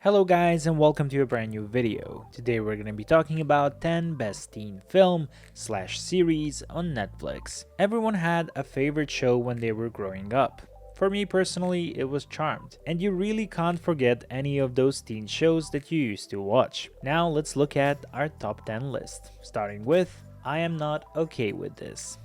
Hello guys and welcome to a brand new video. Today we're going to be talking about 10 best teen film/series on Netflix. Everyone had a favorite show when they were growing up. For me personally, it was Charmed, and you really can't forget any of those teen shows that you used to watch. Now let's look at our top 10 list, starting with I Am Not Okay With This.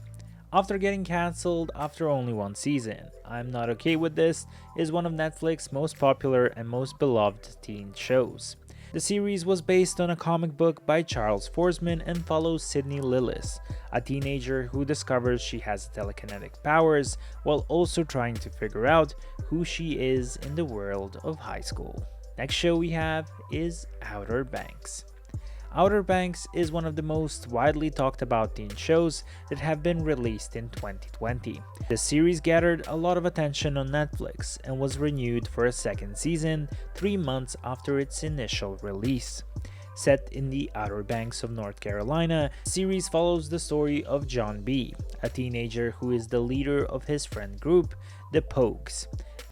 After getting cancelled after only one season, I'm Not Okay With This is one of Netflix's most popular and most beloved teen shows. The series was based on a comic book by Charles Forsman and follows Sydney Lillis, a teenager who discovers she has telekinetic powers while also trying to figure out who she is in the world of high school. Next show we have is Outer Banks. Outer Banks is one of the most widely talked about teen shows that have been released in 2020. The series gathered a lot of attention on Netflix and was renewed for a second season 3 months after its initial release. Set in the Outer Banks of North Carolina, the series follows the story of John B., a teenager who is the leader of his friend group, the Pogues.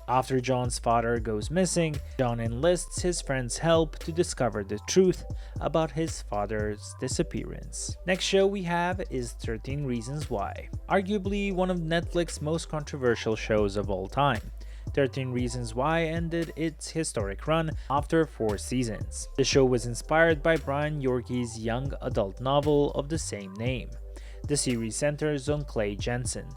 After John's father goes missing, John enlists his friend's help to discover the truth about his father's disappearance. Next show we have is 13 Reasons Why, arguably one of Netflix's most controversial shows of all time. 13 Reasons Why ended its historic run after 4 seasons. The show was inspired by Brian Yorkie's young adult novel of the same name. The series centers on Clay Jensen,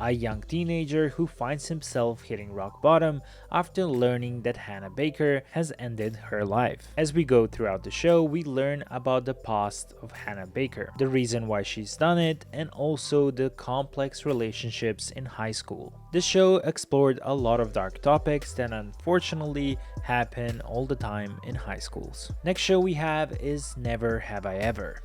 a young teenager who finds himself hitting rock bottom after learning that Hannah Baker has ended her life. As we go throughout the show, we learn about the past of Hannah Baker, the reason why she's done it, and also the complex relationships in high school. The show explored a lot of dark topics that unfortunately happen all the time in high schools. Next show we have is Never Have I Ever.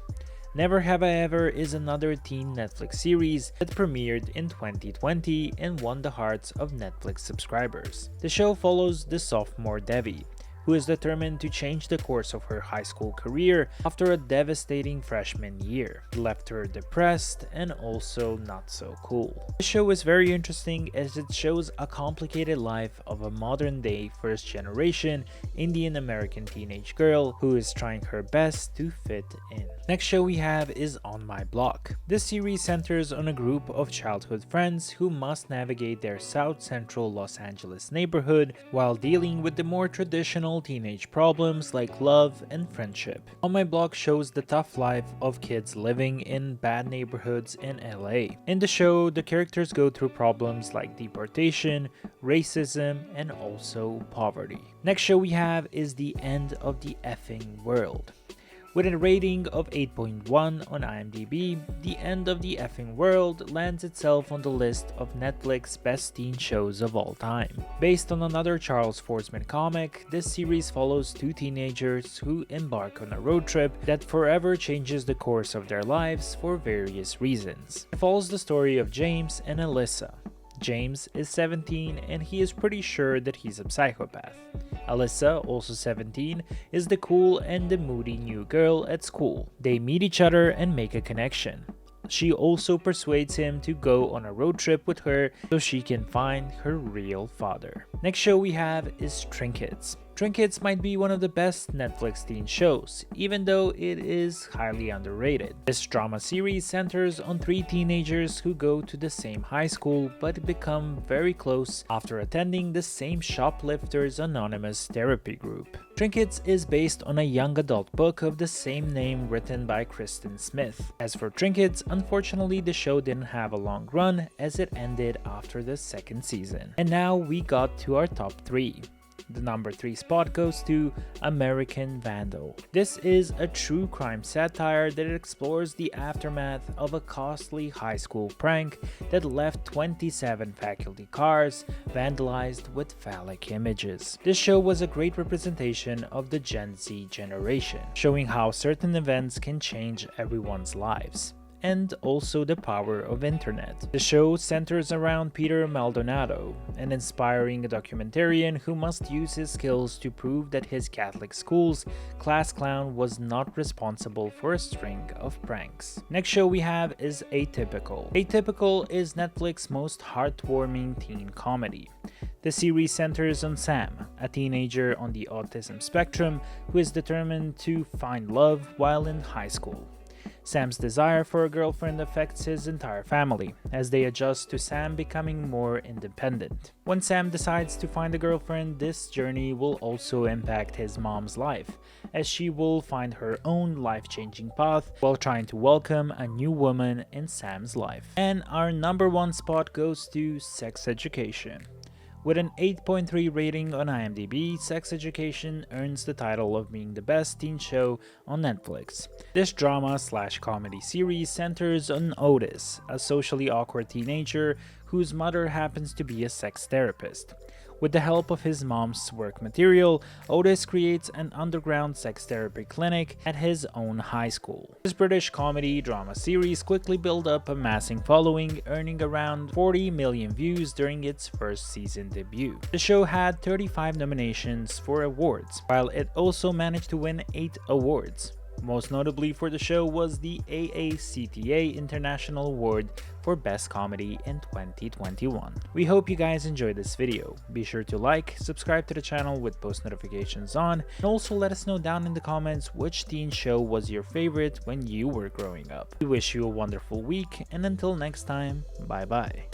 Never Have I Ever is another teen Netflix series that premiered in 2020 and won the hearts of Netflix subscribers. The show follows the sophomore Debbie, who is determined to change the course of her high school career after a devastating freshman year. It left her depressed and also not so cool. The show is very interesting as it shows a complicated life of a modern-day first-generation Indian American teenage girl who is trying her best to fit in. Next show we have is On My Block. This series centers on a group of childhood friends who must navigate their South Central Los Angeles neighborhood while dealing with the more traditional teenage problems like love and friendship. On My Block shows the tough life of kids living in bad neighborhoods in LA. In the show, the characters go through problems like deportation, racism, and also poverty. Next show we have is The End of the Effing World. With a rating of 8.1 on IMDb, The End of the Effing World lands itself on the list of Netflix's best teen shows of all time. Based on another Charles Forsman comic, this series follows 2 teenagers who embark on a road trip that forever changes the course of their lives for various reasons. It follows the story of James and Alyssa. James is 17 and he is pretty sure that he's a psychopath. Alyssa, also 17, is the cool and the moody new girl at school. They meet each other and make a connection. She also persuades him to go on a road trip with her so she can find her real father. Next show we have is Trinkets. Trinkets might be one of the best Netflix teen shows, even though it is highly underrated. This drama series centers on 3 teenagers who go to the same high school but become very close after attending the same Shoplifters Anonymous therapy group. Trinkets is based on a young adult book of the same name written by Kristen Smith. As for Trinkets, unfortunately the show didn't have a long run as it ended after the 2nd season. And now we got to our top 3. The number 3 spot goes to American Vandal. This is a true crime satire that explores the aftermath of a costly high school prank that left 27 faculty cars vandalized with phallic images. This show was a great representation of the Gen Z generation, showing how certain events can change everyone's lives. and also the power of internet. The show centers around Peter Maldonado, an inspiring documentarian who must use his skills to prove that his Catholic school's class clown was not responsible for a string of pranks. Next show we have is Atypical. Atypical is Netflix's most heartwarming teen comedy. The series centers on Sam, a teenager on the autism spectrum who is determined to find love while in high school. Sam's desire for a girlfriend affects his entire family, as they adjust to Sam becoming more independent. When Sam decides to find a girlfriend, this journey will also impact his mom's life, as she will find her own life-changing path while trying to welcome a new woman in Sam's life. And our number 1 spot goes to Sex Education. With an 8.3 rating on IMDb, Sex Education earns the title of being the best teen show on Netflix. This drama/comedy series centers on Otis, a socially awkward teenager whose mother happens to be a sex therapist. With the help of his mom's work material, Otis creates an underground sex therapy clinic at his own high school. This British comedy drama series quickly built up a massive following, earning around 40 million views during its first season debut. The show had 35 nominations for awards, while it also managed to win 8 awards. Most notably for the show was the AACTA International Award for Best Comedy in 2021. We hope you guys enjoyed this video. Be sure to like, subscribe to the channel with post notifications on, and also let us know down in the comments which teen show was your favorite when you were growing up. We wish you a wonderful week, and until next time, bye bye.